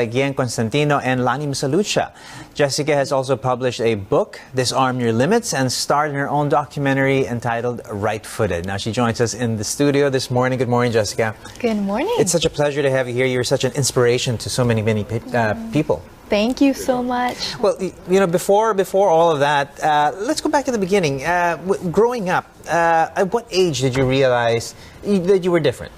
like Yen Constantino and Lani Masalucha. Jessica has also published a book, Disarm Your Limits, and starred in her own documentary entitled Right-Footed. Now she joins us in the studio this morning. Good morning, Jessica. Good morning. It's such a pleasure to have you here. You're such an inspiration to so many people. Thank you so much. Well, you know, before all of that, let's go back to the beginning. Growing up, at what age did you realize that you were different?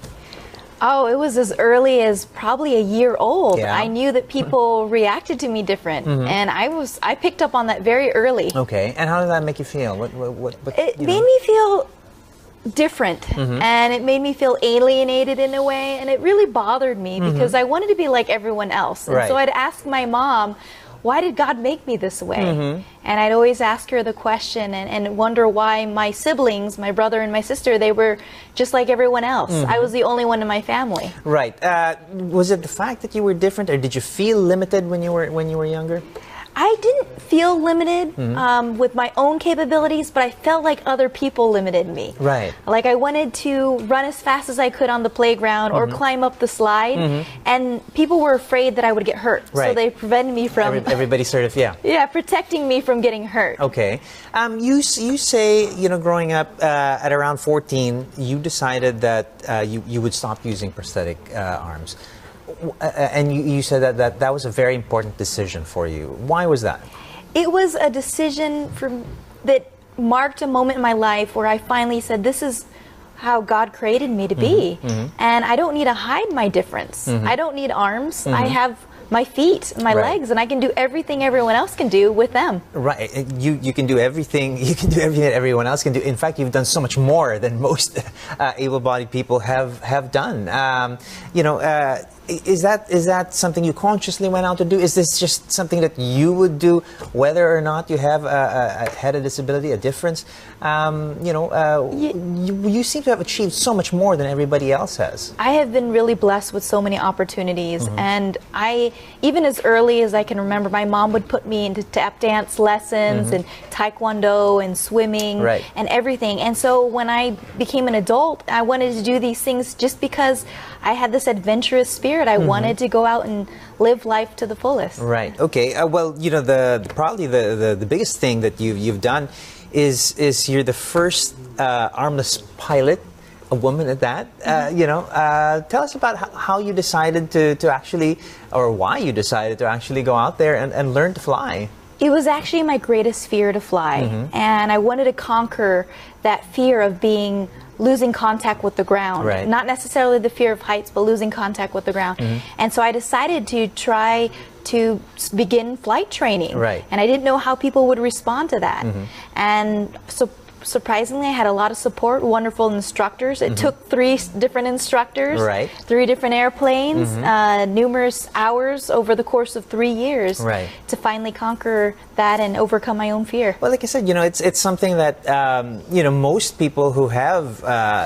Oh, it was as early as probably a year old. Yeah. I knew that people reacted to me different, and I picked up on that very early. Okay, and how did that make you feel? It made me feel different, and it made me feel alienated in a way, and it really bothered me because I wanted to be like everyone else. And so I'd ask my mom, why did God make me this way? And I'd always ask her the question and wonder why my siblings, my brother and my sister, they were just like everyone else. I was the only one in my family. Right. Was it the fact that you were different, or did you feel limited when you were younger? I didn't feel limited with my own capabilities, but I felt like other people limited me. Right. Like I wanted to run as fast as I could on the playground or climb up the slide, and people were afraid that I would get hurt. Right. So they prevented me from... Everybody sort of, yeah. Yeah, protecting me from getting hurt. Okay. You say, you know, growing up at around 14, you decided that you would stop using prosthetic arms. And you said that was a very important decision for you. Why was that? It was a decision that marked a moment in my life where I finally said, this is how God created me to be. And I don't need to hide my difference. I don't need arms. I have my feet, my legs, and I can do everything everyone else can do with them. Right. You can do everything. You can do everything that everyone else can do. In fact, you've done so much more than most able-bodied people have done. You know, is that something you consciously went out to do? Is this just something that you would do, whether or not you have had a disability, a difference? You know, you seem to have achieved so much more than everybody else has. I have been really blessed with so many opportunities, and even as early as I can remember, my mom would put me into tap dance lessons and taekwondo and swimming and everything. And so when I became an adult, I wanted to do these things just because I had this adventurous spirit. I wanted to go out and live life to the fullest. Right. Okay. Well, you know, probably the biggest thing that you've done is you're the first armless pilot, a woman at that. You know, tell us about how you decided to actually, or why you decided to actually go out there and learn to fly. It was actually my greatest fear to fly, and I wanted to conquer that fear of losing contact with the ground. Right. Not necessarily the fear of heights, but losing contact with the ground. And so I decided to try to begin flight training. Right. And I didn't know how people would respond to that. And so surprisingly, I had a lot of support, wonderful instructors. It took 3 different instructors, 3 different airplanes, numerous hours over the course of 3 years to finally conquer that and overcome my own fear. Well, like I said, you know, it's something that you know, most people who have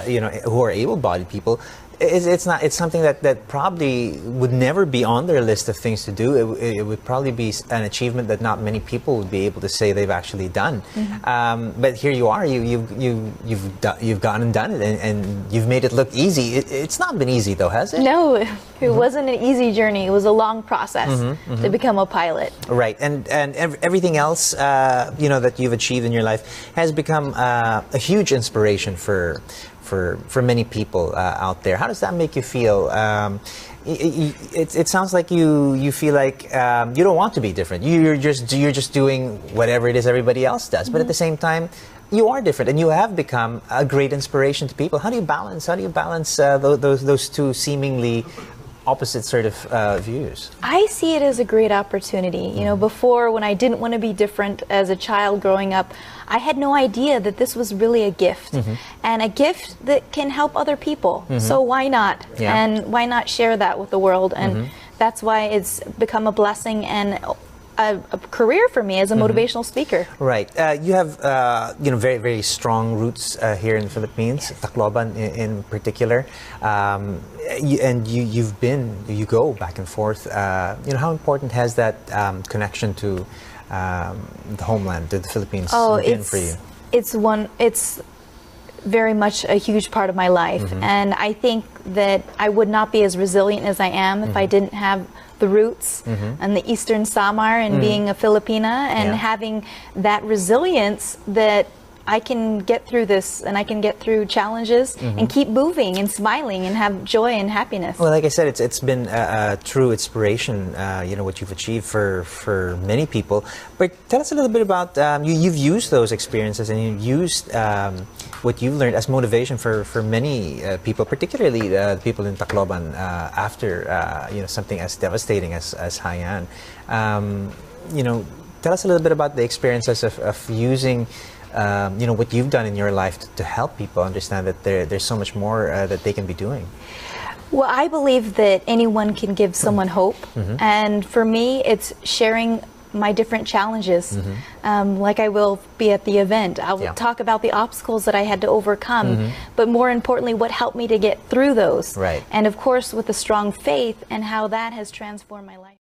you know, who are able-bodied people, it's something that probably would never be on their list of things to do. It would probably be an achievement that not many people would be able to say they've actually done. But here you are. You've gone and done it, and you've made it look easy. It's not been easy though, has it? No, it wasn't an easy journey. It was a long process to become a pilot. Right, and everything else you know, that you've achieved in your life has become a huge inspiration for many people out there. How does that make you feel? It sounds like you feel like you don't want to be different. You're just doing whatever it is everybody else does. But at the same time, you are different, and you have become a great inspiration to people. How do you balance? Those two seemingly opposite sort of views? I see it as a great opportunity. You know, before, when I didn't want to be different as a child growing up, I had no idea that this was really a gift, and a gift that can help other people. So why not? And why not share that with the world? And that's why it's become a blessing and a career for me as a motivational speaker. Right. You have you know, very, very strong roots here in the Philippines, Tacloban in particular. And you go back and forth. You know, how important has that connection to the homeland, to the Philippines, been for you? It's very much a huge part of my life. And I think that I would not be as resilient as I am if I didn't have the roots and the Eastern Samar and being a Filipina and having that resilience that I can get through this and I can get through challenges and keep moving and smiling and have joy and happiness. Well, like I said, it's been a true inspiration, you know, what you've achieved for many people. But tell us a little bit about, you've used those experiences and you've used what you've learned as motivation for many people, particularly the people in Tacloban after, you know, something as devastating as Haiyan. You know, tell us a little bit about the experiences of using you know, what you've done in your life to help people understand that there's so much more that they can be doing. Well, I believe that anyone can give someone hope. And for me, it's sharing my different challenges. Like I will be at the event. I will talk about the obstacles that I had to overcome, but more importantly, what helped me to get through those. Right. And of course, with a strong faith and how that has transformed my life.